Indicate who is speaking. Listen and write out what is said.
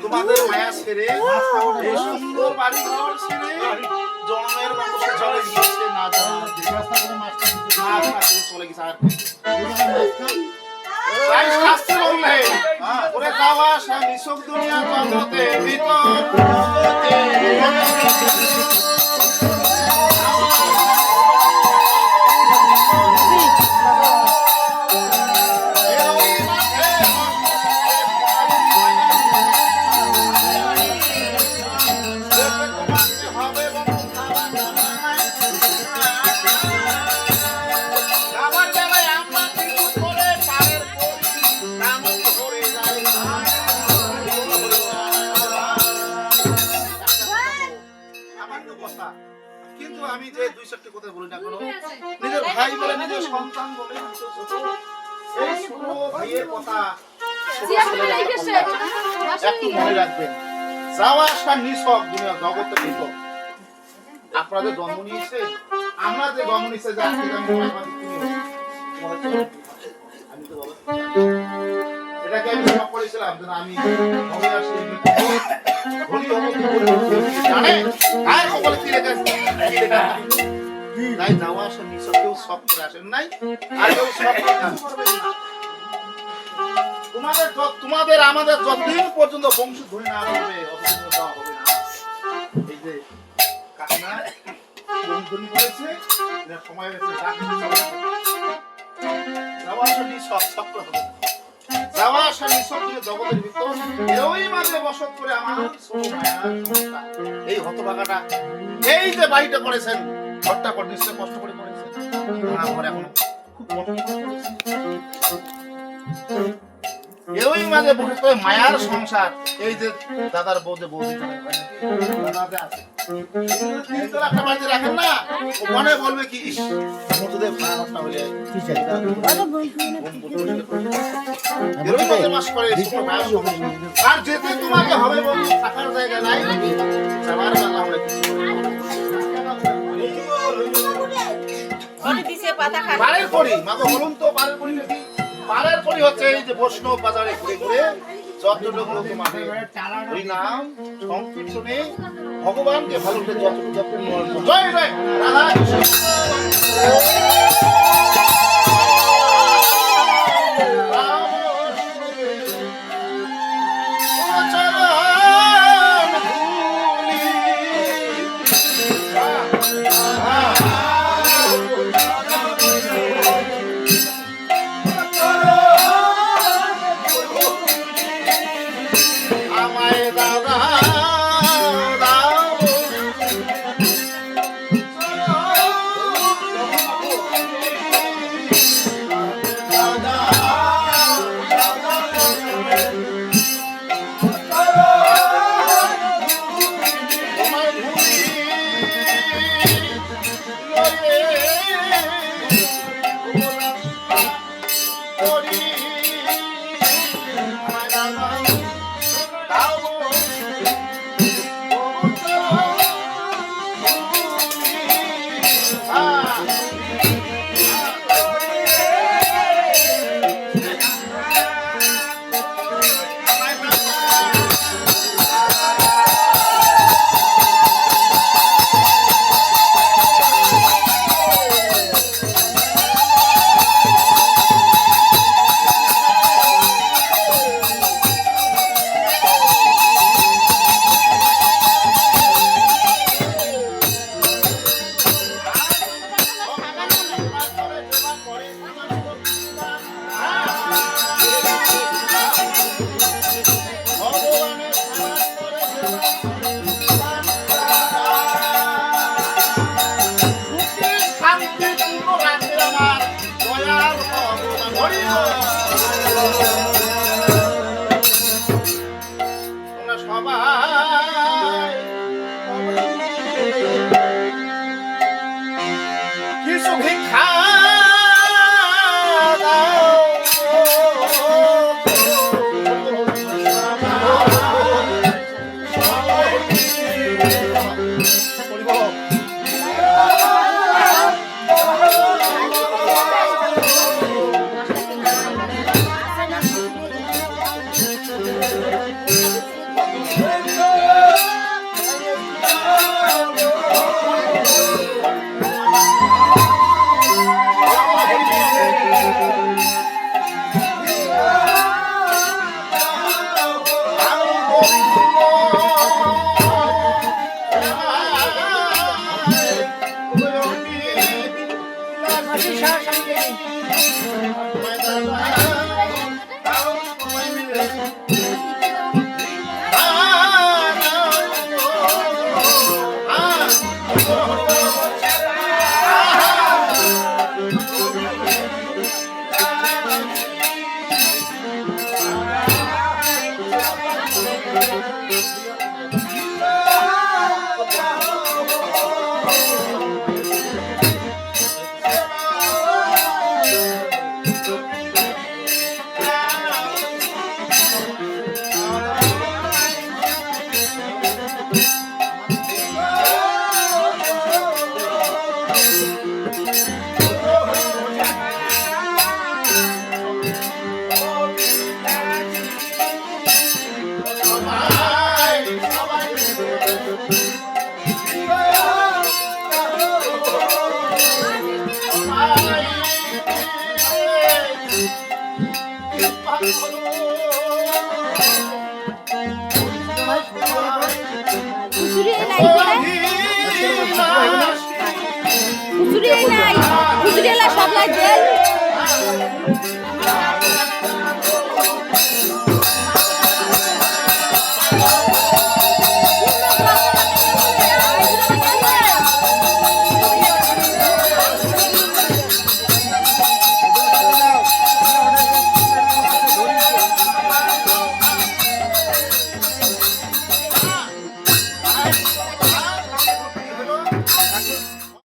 Speaker 1: তোমাদের মায়া ছেড়ে এই সুন্দর বাড়ি ঘর ছেড়ে জন্মের মানুষের চলে গিয়েছে না চলে গেছে আর শাস্ত্রে বললে ওরে যাওয়া স্বামী সব দুনিয়া জগতের ভিতর কিন্তু আমি যে দুই চারটি কথা বলি না কোনো নিজের ভাই বলে নিজের সন্তান বলে এই ছোট ভাইয়ের কথা একটু মনে রাখবেন যাওয়া আসা নিছক দুনিয়া জগতে নিছক আপনাদের জন্ম নিয়েছে আমরা যে জন্ম নিয়েছে যে আজকে আমি তো বাবা এটাকে আমি সব করেছিলাম যে আমি হবে আসি ঘড়ি হবে কি করে জানে আর কপালে কি লেখা আছে নাই যাওয়া আসা নিছক কেউ সব করে আসেন নাই আর কেউ সব করবেন না তোমাদের আমাদের যতদিন পর্যন্ত বংশ ধরে না হবে অতদিন যাওয়া হবে না এই যে কাকিনা বন্ধুনি করেছে এর সময় হয়েছে যাওয়া আসা নিছক সব করে হবে যাওয়া আসা নিছক দিয়ে জগতের ভিতর ওই মাঝে বসত করে আমার এই হতভাগাটা এই যে বাড়িটা করেছেন ঘরটা করে নিশ্চয় কষ্ট করে করেছেন আমার এখন খুব কষ্ট ওই মাঝে বসে মায়ার সংসার এই যে দাদার বৌদি দাদা আছে একটা বাড়িতে রাখেন না মনে বলবে কি মধুদেব খাওয়াটা হলে আর যেতে তোমাকে হবে বন্ধু থাকার জায়গা নাই নাকি সবার বেলা আমরা পাড়ের করি মাকে বলুন তো পাড়ের করি নাকি পাড়ের করি হচ্ছে এই যে বৈষ্ণব বাজারে ঘুরে ঘুরে যতটুকু তোমাকে হরিনাম সংকীর্তনে ভগবানকে ভালো করে যতটুকু জয় জয় রাধা তোমরা সবাই কিছু ভিক্ষা দাও।
Speaker 2: খুচুরি নাই খুচুরি সব লাগে